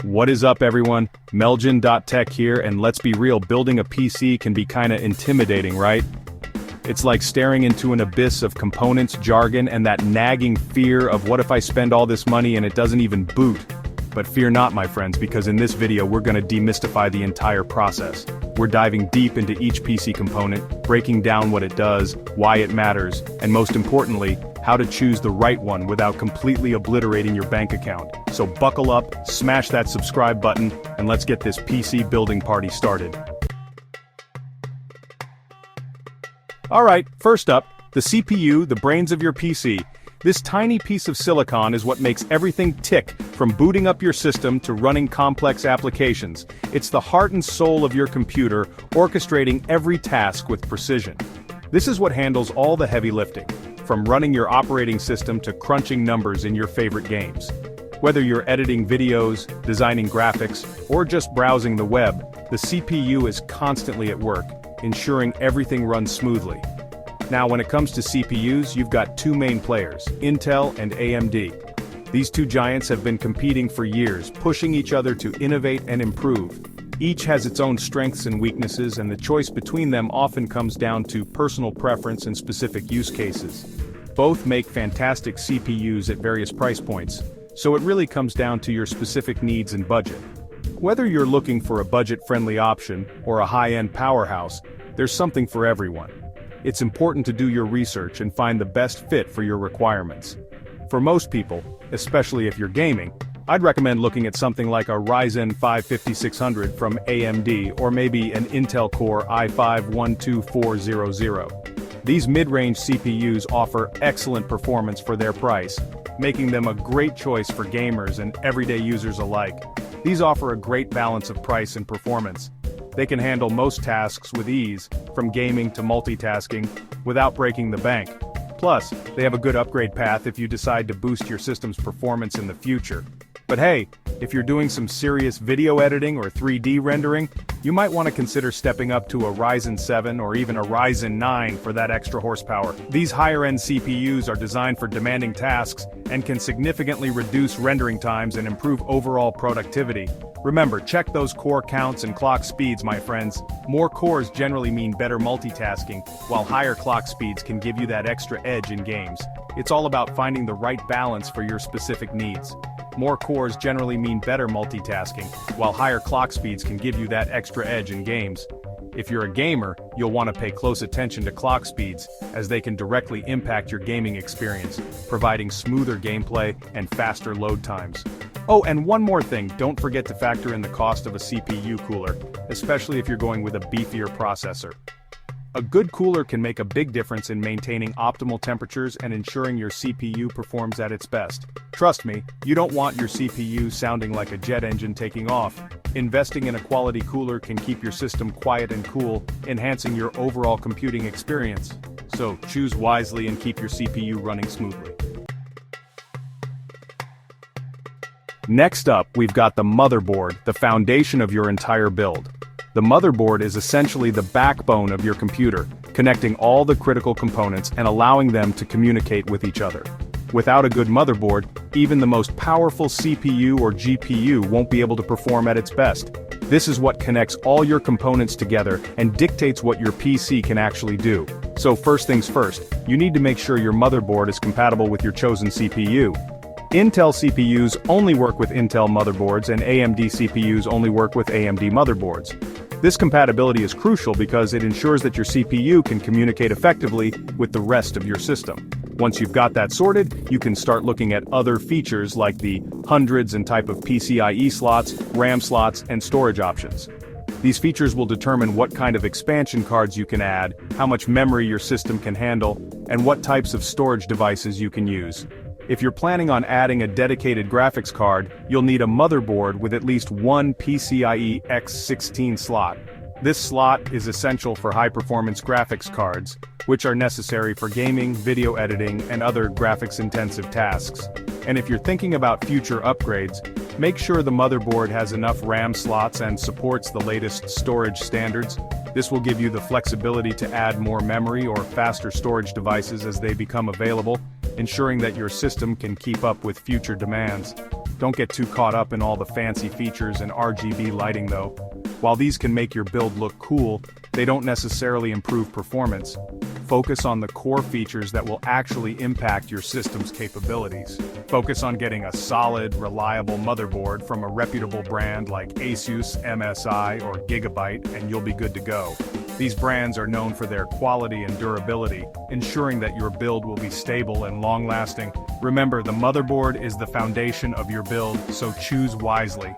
What is up everyone, Melgen.tech here, and let's be real, building a PC can be kinda intimidating, right? It's like staring into an abyss of components, jargon, and that nagging fear of what if I spend all this money and it doesn't even boot? But fear not my friends, because in this video we're gonna demystify the entire process. We're diving deep into each PC component, breaking down what it does, why it matters, and most importantly, how to choose the right one without completely obliterating your bank account. So buckle up, smash that subscribe button, and let's get this PC building party started. Alright, first up, the CPU, the brains of your PC. This tiny piece of silicon is what makes everything tick, from booting up your system to running complex applications. It's the heart and soul of your computer, orchestrating every task with precision. This is what handles all the heavy lifting, from running your operating system to crunching numbers in your favorite games. Whether you're editing videos, designing graphics, or just browsing the web, the CPU is constantly at work, ensuring everything runs smoothly. Now when it comes to CPUs, you've got two main players, Intel and AMD. These two giants have been competing for years, pushing each other to innovate and improve. Each has its own strengths and weaknesses, and the choice between them often comes down to personal preference and specific use cases. Both make fantastic CPUs at various price points, so it really comes down to your specific needs and budget. Whether you're looking for a budget-friendly option or a high-end powerhouse, there's something for everyone. It's important to do your research and find the best fit for your requirements. For most people, especially if you're gaming, I'd recommend looking at something like a Ryzen 5 5600 from AMD or maybe an Intel Core i5-12400. These mid-range CPUs offer excellent performance for their price, making them a great choice for gamers and everyday users alike. These offer a great balance of price and performance. They can handle most tasks with ease, from gaming to multitasking, without breaking the bank. Plus, they have a good upgrade path if you decide to boost your system's performance in the future. But hey, if you're doing some serious video editing or 3D rendering, you might want to consider stepping up to a Ryzen 7 or even a Ryzen 9 for that extra horsepower. These higher-end CPUs are designed for demanding tasks and can significantly reduce rendering times and improve overall productivity. Remember, check those core counts and clock speeds, my friends. More cores generally mean better multitasking, while higher clock speeds can give you that extra edge in games. It's all about finding the right balance for your specific needs. More cores generally mean better multitasking, while higher clock speeds can give you that extra edge in games. If you're a gamer, you'll want to pay close attention to clock speeds, as they can directly impact your gaming experience, providing smoother gameplay and faster load times. Oh, and one more thing, don't forget to factor in the cost of a CPU cooler, especially if you're going with a beefier processor. A good cooler can make a big difference in maintaining optimal temperatures and ensuring your CPU performs at its best. Trust me, you don't want your CPU sounding like a jet engine taking off. Investing in a quality cooler can keep your system quiet and cool, enhancing your overall computing experience. So, choose wisely and keep your CPU running smoothly. Next up, we've got the motherboard, the foundation of your entire build. The motherboard is essentially the backbone of your computer, connecting all the critical components and allowing them to communicate with each other. Without a good motherboard, even the most powerful CPU or GPU won't be able to perform at its best. This is what connects all your components together and dictates what your PC can actually do. So first things first, you need to make sure your motherboard is compatible with your chosen CPU. Intel CPUs only work with Intel motherboards and AMD CPUs only work with AMD motherboards. This compatibility is crucial because it ensures that your CPU can communicate effectively with the rest of your system. Once you've got that sorted, you can start looking at other features like the hundreds and type of PCIe slots, RAM slots, and storage options. These features will determine what kind of expansion cards you can add, how much memory your system can handle, and what types of storage devices you can use. If you're planning on adding a dedicated graphics card, you'll need a motherboard with at least one PCIe X16 slot. This slot is essential for high-performance graphics cards, which are necessary for gaming, video editing, and other graphics-intensive tasks. And if you're thinking about future upgrades, make sure the motherboard has enough RAM slots and supports the latest storage standards. This will give you the flexibility to add more memory or faster storage devices as they become available, ensuring that your system can keep up with future demands. Don't get too caught up in all the fancy features and RGB lighting though. While these can make your build look cool, they don't necessarily improve performance. Focus on the core features that will actually impact your system's capabilities. Focus on getting a solid, reliable motherboard from a reputable brand like Asus, MSI, or Gigabyte, and you'll be good to go. These brands are known for their quality and durability, ensuring that your build will be stable and long-lasting. Remember, the motherboard is the foundation of your build, so choose wisely.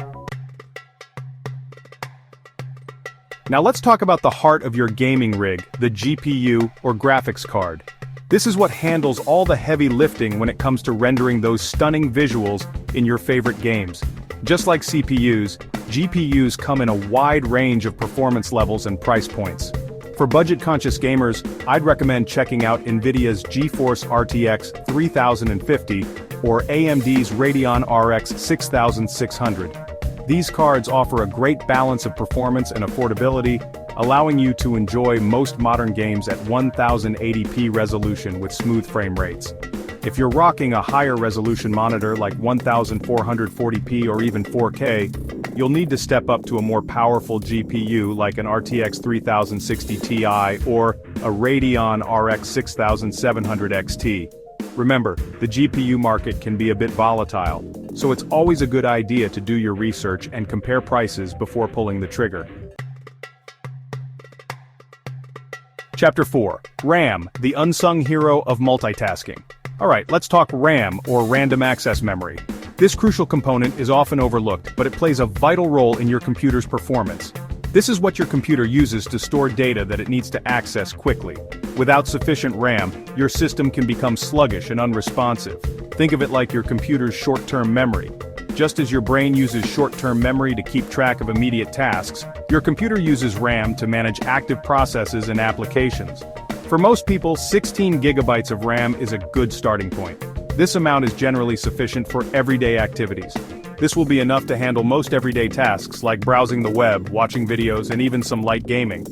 Now let's talk about the heart of your gaming rig, the GPU or graphics card. This is what handles all the heavy lifting when it comes to rendering those stunning visuals in your favorite games. Just like CPUs, GPUs come in a wide range of performance levels and price points. For budget-conscious gamers, I'd recommend checking out NVIDIA's GeForce RTX 3050 or AMD's Radeon RX 6600. These cards offer a great balance of performance and affordability, allowing you to enjoy most modern games at 1080p resolution with smooth frame rates. If you're rocking a higher resolution monitor like 1440p or even 4K, you'll need to step up to a more powerful GPU like an RTX 3060 Ti or a Radeon RX 6700 XT. Remember, the GPU market can be a bit volatile, so it's always a good idea to do your research and compare prices before pulling the trigger. Chapter 4. RAM, the unsung hero of multitasking. Alright, let's talk RAM, or random access memory. This crucial component is often overlooked, but it plays a vital role in your computer's performance. This is what your computer uses to store data that it needs to access quickly. Without sufficient RAM, your system can become sluggish and unresponsive. Think of it like your computer's short-term memory. Just as your brain uses short-term memory to keep track of immediate tasks, your computer uses RAM to manage active processes and applications. For most people, 16 gigabytes of RAM is a good starting point. This amount is generally sufficient for everyday activities. This will be enough to handle most everyday tasks like browsing the web, watching videos, and even some light gaming.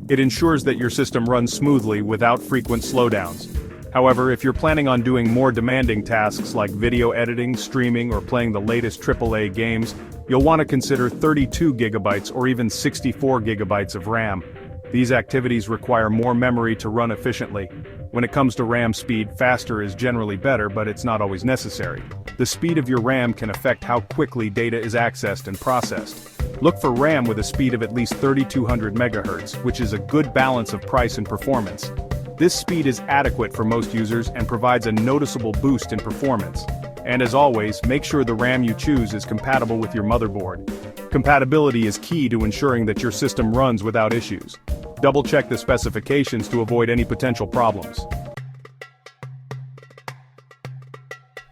It ensures that your system runs smoothly without frequent slowdowns. However, if you're planning on doing more demanding tasks like video editing, streaming, or playing the latest AAA games, you'll want to consider 32 gigabytes or even 64 gigabytes of RAM. These activities require more memory to run efficiently. When it comes to RAM speed, faster is generally better, but it's not always necessary. The speed of your RAM can affect how quickly data is accessed and processed. Look for RAM with a speed of at least 3200 MHz, which is a good balance of price and performance. This speed is adequate for most users and provides a noticeable boost in performance. And as always, make sure the RAM you choose is compatible with your motherboard. Compatibility is key to ensuring that your system runs without issues. Double-check the specifications to avoid any potential problems.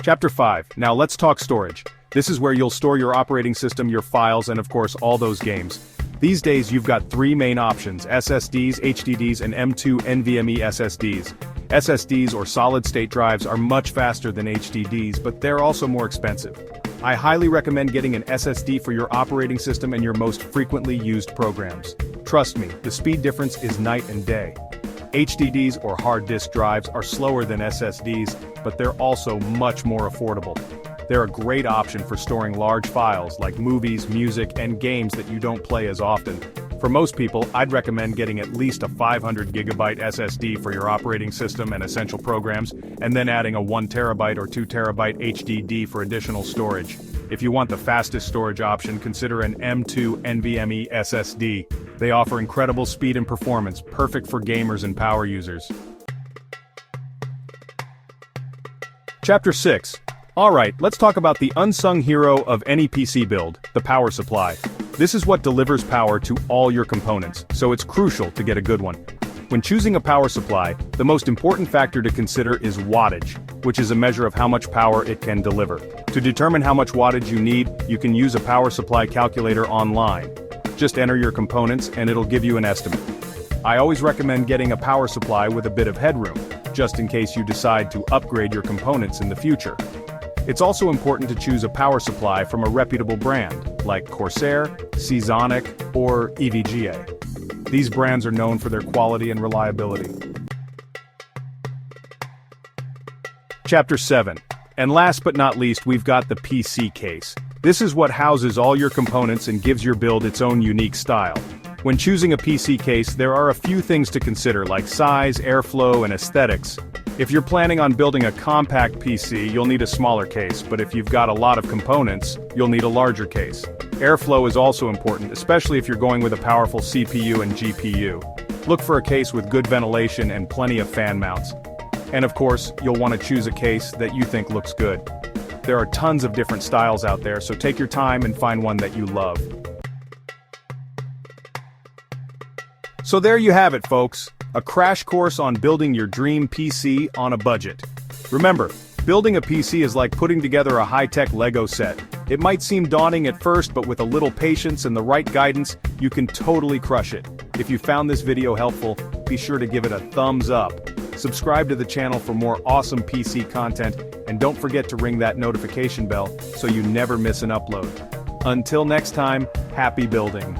Chapter 5. Now let's talk storage. This is where you'll store your operating system, your files, and of course all those games. These days you've got three main options: SSDs, HDDs, and M.2 NVMe SSDs. SSDs or solid-state drives are much faster than HDDs, but they're also more expensive. I highly recommend getting an SSD for your operating system and your most frequently used programs. Trust me, the speed difference is night and day. HDDs or hard disk drives are slower than SSDs, but they're also much more affordable. They're a great option for storing large files like movies, music, and games that you don't play as often. For most people, I'd recommend getting at least a 500 gigabyte SSD for your operating system and essential programs, and then adding a 1 terabyte or 2 terabyte HDD for additional storage. If you want the fastest storage option, consider an M.2 NVMe SSD. They offer incredible speed and performance, perfect for gamers and power users. Chapter 6. Alright, let's talk about the unsung hero of any PC build, the power supply. This is what delivers power to all your components, so it's crucial to get a good one. When choosing a power supply, the most important factor to consider is wattage, which is a measure of how much power it can deliver. To determine how much wattage you need, you can use a power supply calculator online. Just enter your components and it'll give you an estimate. I always recommend getting a power supply with a bit of headroom, just in case you decide to upgrade your components in the future. It's also important to choose a power supply from a reputable brand, like Corsair, Seasonic, or EVGA. These brands are known for their quality and reliability. Chapter 7. And last but not least, we've got the PC case. This is what houses all your components and gives your build its own unique style. When choosing a PC case, there are a few things to consider like size, airflow, and aesthetics. If you're planning on building a compact PC, you'll need a smaller case, but if you've got a lot of components, you'll need a larger case. Airflow is also important, especially if you're going with a powerful CPU and GPU. Look for a case with good ventilation and plenty of fan mounts. And of course, you'll want to choose a case that you think looks good. There are tons of different styles out there, so take your time and find one that you love. So there you have it, folks. A crash course on building your dream PC on a budget. Remember, building a PC is like putting together a high-tech Lego set. It might seem daunting at first, but with a little patience and the right guidance, you can totally crush it. If you found this video helpful, be sure to give it a thumbs up. Subscribe to the channel for more awesome PC content, and don't forget to ring that notification bell so you never miss an upload. Until next time, happy building.